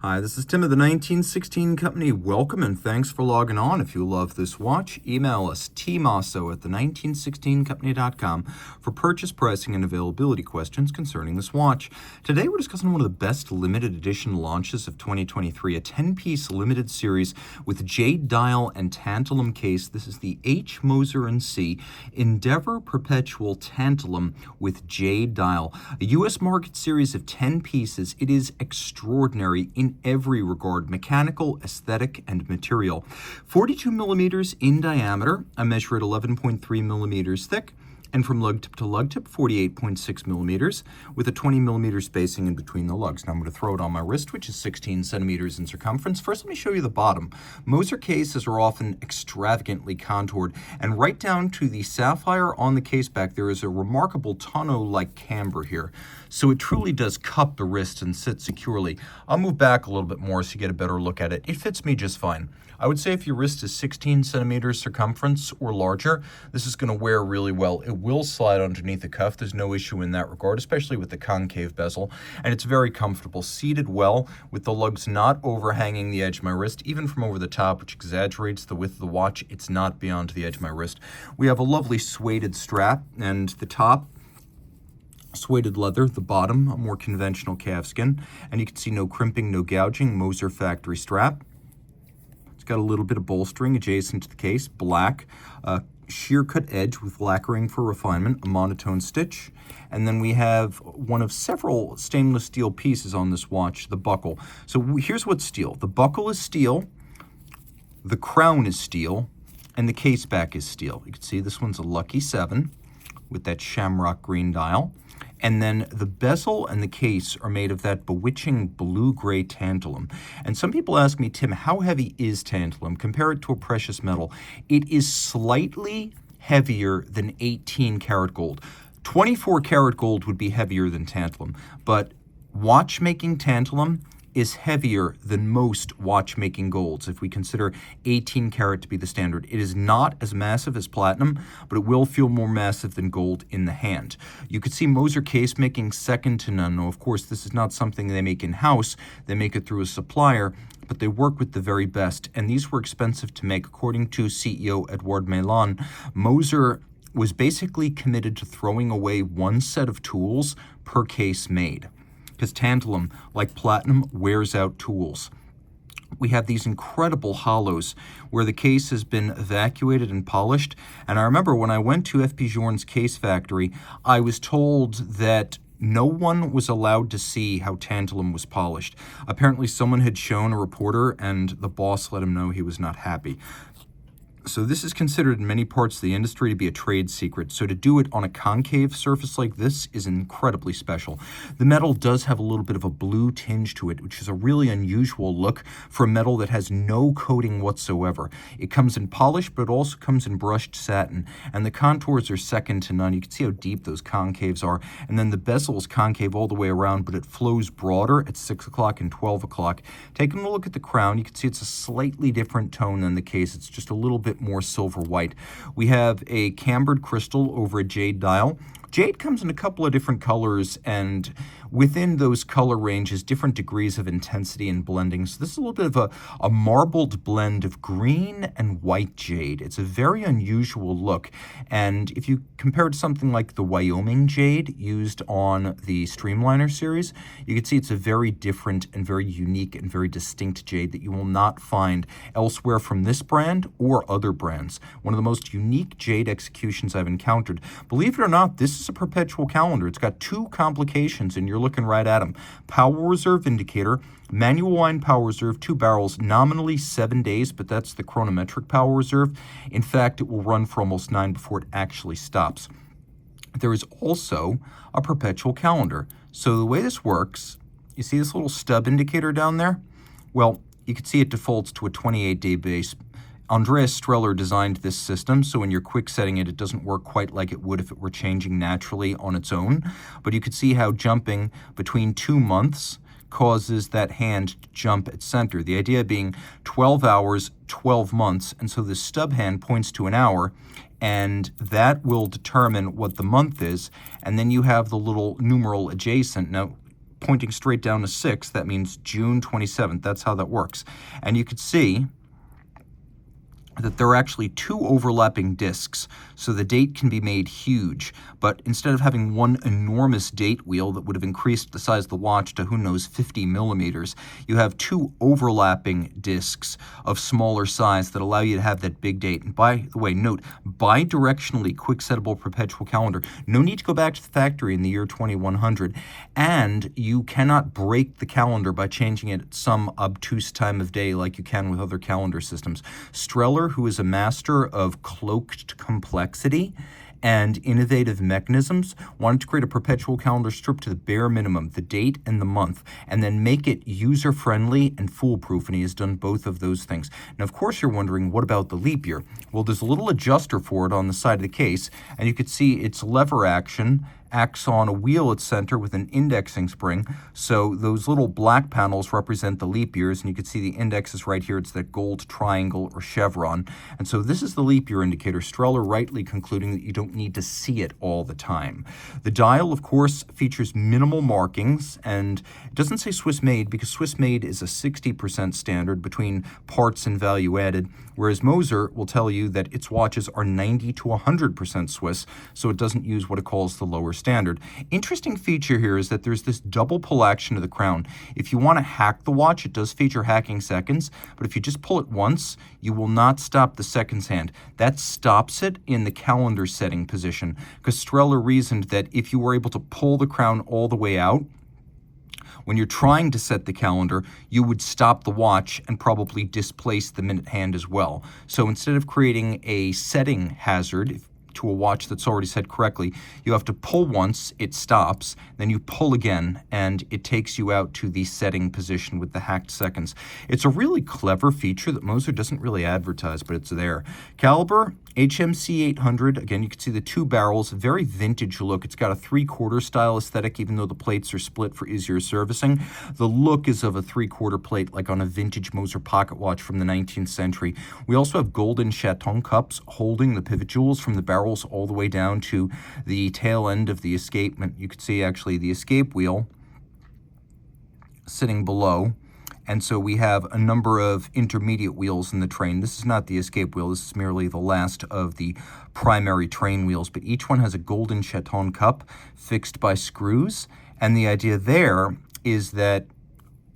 Hi, this is Tim of the 1916 Company. Welcome and thanks for logging on. If you love this watch, email us tmosso@the1916company.com for purchase, pricing, and availability questions concerning this watch. Today we're discussing one of the best limited edition launches of 2023, a 10-piece limited series with jade dial and tantalum case. This is the H. Moser Cie Endeavour Perpetual Tantalum with jade dial. A U.S. market series of 10 pieces. It is extraordinary in every regard, mechanical, aesthetic, and material. 42 millimeters in diameter. I measure it 11.3 millimeters thick, and from lug tip to lug tip, 48.6 millimeters, with a 20 millimeter spacing in between the lugs. Now I'm going to throw it on my wrist, which is 16 centimeters in circumference. First, let me show you the bottom. Moser cases are often extravagantly contoured, and right down to the sapphire on the case back, there is a remarkable tonneau-like camber here. So it truly does cup the wrist and sit securely. I'll move back a little bit more so you get a better look at it. It fits me just fine. I would say if your wrist is 16 centimeters circumference or larger, this is going to wear really well. It will slide underneath the cuff. There's no issue in that regard, especially with the concave bezel. And it's very comfortable, seated well, with the lugs not overhanging the edge of my wrist, even from over the top, which exaggerates the width of the watch. It's not beyond the edge of my wrist. We have a lovely suede strap, and the top, suede leather, the bottom, a more conventional calfskin. And you can see no crimping, no gouging, Moser factory strap. It's got a little bit of bolstering adjacent to the case, black, sheer cut edge with lacquering for refinement, a monotone stitch. And then we have one of several stainless steel pieces on this watch, the buckle. So here's what's steel. The buckle is steel, the crown is steel, and the case back is steel. You can see this one's a Lucky 7 with that shamrock green dial. And then the bezel and the case are made of that bewitching blue-gray tantalum. And some people ask me, Tim, how heavy is tantalum? Compare it to a precious metal. It is slightly heavier than 18-karat gold. 24-karat gold would be heavier than tantalum, but watchmaking tantalum is heavier than most watchmaking golds if we consider 18 karat to be the standard. It is not as massive as platinum, but it will feel more massive than gold in the hand. You could see Moser case making second to none. Now, of course, this is not something they make in-house. They make it through a supplier, but they work with the very best, and these were expensive to make. According to CEO Edouard Meillan, Moser was basically committed to throwing away one set of tools per case made, because tantalum, like platinum, wears out tools. We have these incredible hollows where the case has been evacuated and polished. And I remember when I went to F.P. Journe's case factory, I was told that no one was allowed to see how tantalum was polished. Apparently someone had shown a reporter and the boss let him know he was not happy. So this is considered in many parts of the industry to be a trade secret. So to do it on a concave surface like this is incredibly special. The metal does have a little bit of a blue tinge to it, which is a really unusual look for a metal that has no coating whatsoever. It comes in polished, but it also comes in brushed satin. And the contours are second to none. You can see how deep those concaves are. And then the bezel is concave all the way around, but it flows broader at 6 o'clock and 12 o'clock. Taking a look at the crown, you can see it's a slightly different tone than the case. It's just a little bit more silver white. We have a cambered crystal over a jade dial. Jade comes in a couple of different colors, and within those color ranges, different degrees of intensity and blending. So this is a little bit of a marbled blend of green and white jade. It's a very unusual look, and if you compare it to something like the Wyoming jade used on the Streamliner series, you can see it's a very different and very unique and very distinct jade that you will not find elsewhere from this brand or other brands. One of the most unique jade executions I've encountered. Believe it or not, this is a perpetual calendar. It's got two complications, and you're looking right at them. Power reserve indicator, manual wind power reserve, 2 barrels, nominally 7 days, but that's the chronometric power reserve. In fact, it will run for almost 9 before it actually stops. There is also a perpetual calendar. So the way this works, you see this little stub indicator down there? Well, you can see it defaults to a 28-day base. Andreas Streller designed this system, so when you're quick setting it, it doesn't work quite like it would if it were changing naturally on its own. But you could see how jumping between 2 months causes that hand to jump at center. The idea being 12 hours, 12 months, and so the stub hand points to an hour, and that will determine what the month is, and then you have the little numeral adjacent. Now, pointing straight down to 6, that means June 27th. That's how that works. And you could see that there are actually 2 overlapping discs, so the date can be made huge. But instead of having one enormous date wheel that would have increased the size of the watch to, who knows, 50 millimeters, you have 2 overlapping discs of smaller size that allow you to have that big date. And by the way, note, bidirectionally quick-settable perpetual calendar. No need to go back to the factory in the year 2100, and you cannot break the calendar by changing it at some obtuse time of day like you can with other calendar systems. Streller, who is a master of cloaked complexity and innovative mechanisms, wanted to create a perpetual calendar strip to the bare minimum, the date and the month, and then make it user-friendly and foolproof, and he has done both of those things. Now, of course, you're wondering, what about the leap year? Well, there's a little adjuster for it on the side of the case, and you can see its lever action acts on a wheel at center with an indexing spring. So those little black panels represent the leap years, and you can see the index is right here. It's that gold triangle or chevron. And so this is the leap year indicator, Streller rightly concluding that you don't need to see it all the time. The dial, of course, features minimal markings, and it doesn't say Swiss made because Swiss made is a 60% standard between parts and value added, whereas Moser will tell you that its watches are 90 to 100% Swiss, so it doesn't use what it calls the lower standard. Interesting feature here is that there's this double pull action to the crown. If you want to hack the watch, it does feature hacking seconds, but if you just pull it once, you will not stop the seconds hand. That stops it in the calendar setting position, because Streller reasoned that if you were able to pull the crown all the way out, when you're trying to set the calendar, you would stop the watch and probably displace the minute hand as well. So instead of creating a setting hazard to a watch that's already set correctly, you have to pull once, it stops, then you pull again, and it takes you out to the setting position with the hacked seconds. It's a really clever feature that Moser doesn't really advertise, but it's there. Caliber, HMC 800. Again, you can see the 2 barrels, very vintage look. It's got a 3/4 style aesthetic, even though the plates are split for easier servicing. The look is of a 3/4 plate, like on a vintage Moser pocket watch from the 19th century. We also have golden chaton cups holding the pivot jewels from the barrels all the way down to the tail end of the escapement. You can see actually the escape wheel sitting below. And so we have a number of intermediate wheels in the train. This is not the escape wheel. This is merely the last of the primary train wheels. But each one has a golden chaton cup fixed by screws. And the idea there is that,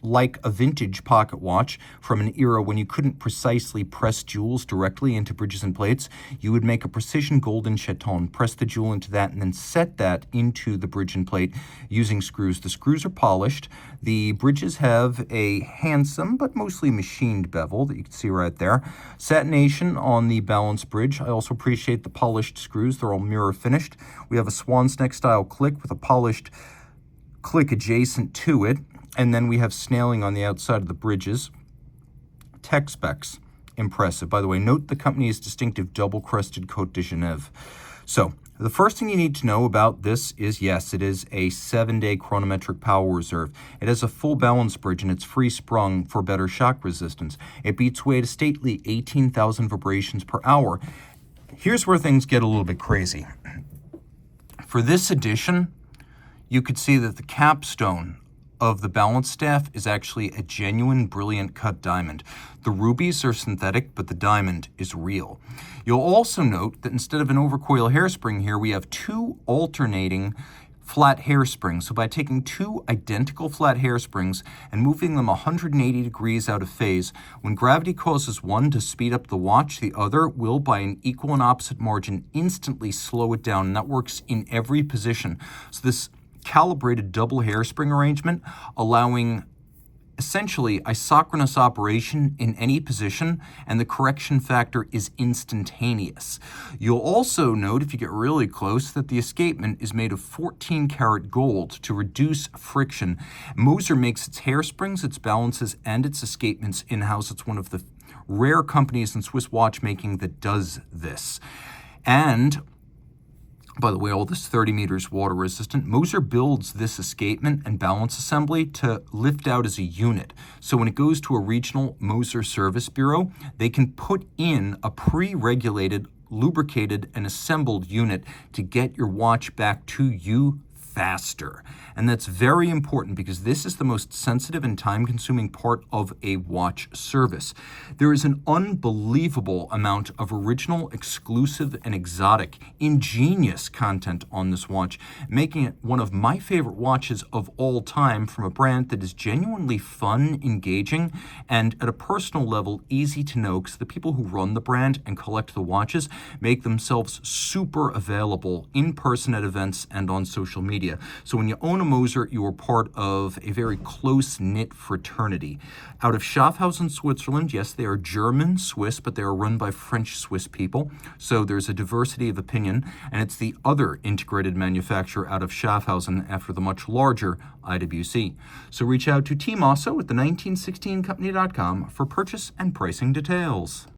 like a vintage pocket watch from an era when you couldn't precisely press jewels directly into bridges and plates, you would make a precision golden chaton, press the jewel into that, and then set that into the bridge and plate using screws. The screws are polished. The bridges have a handsome but mostly machined bevel that you can see right there. Satination on the balance bridge. I also appreciate the polished screws. They're all mirror finished. We have a swan's neck style click with a polished click adjacent to it. And then we have snailing on the outside of the bridges. Tech specs, impressive. By the way, note the company's distinctive double-crested Côte de Genève. So the first thing you need to know about this is, yes, it is a 7-day chronometric power reserve. It has a full balance bridge, and it's free-sprung for better shock resistance. It beats away at a stately 18,000 vibrations per hour. Here's where things get a little bit crazy. For this edition, you could see that the capstone of the balance staff is actually a genuine brilliant cut diamond. The rubies are synthetic, but the diamond is real. You'll also note that instead of an overcoil hairspring here, we have 2 alternating flat hairsprings. So by taking 2 identical flat hairsprings and moving them 180 degrees out of phase, when gravity causes one to speed up the watch, the other will, by an equal and opposite margin, instantly slow it down. And that works in every position. So this calibrated double hairspring arrangement, allowing essentially isochronous operation in any position, and the correction factor is instantaneous. You'll also note, if you get really close, that the escapement is made of 14-karat gold to reduce friction. Moser makes its hairsprings, its balances, and its escapements in-house. It's one of the rare companies in Swiss watchmaking that does this. And by the way, all this 30 meters water resistant. Moser builds this escapement and balance assembly to lift out as a unit. So when it goes to a regional Moser service bureau, they can put in a pre-regulated, lubricated, and assembled unit to get your watch back to you faster. And that's very important because this is the most sensitive and time-consuming part of a watch service. There is an unbelievable amount of original, exclusive, and exotic, ingenious content on this watch, making it one of my favorite watches of all time from a brand that is genuinely fun, engaging, and at a personal level, easy to know because the people who run the brand and collect the watches make themselves super available in person at events and on social media. So when you own a Moser, you are part of a very close-knit fraternity. Out of Schaffhausen, Switzerland, yes, they are German, Swiss, but they are run by French-Swiss people. So there's a diversity of opinion, and it's the other integrated manufacturer out of Schaffhausen after the much larger IWC. So reach out to Team Mosso at the 1916company.com for purchase and pricing details.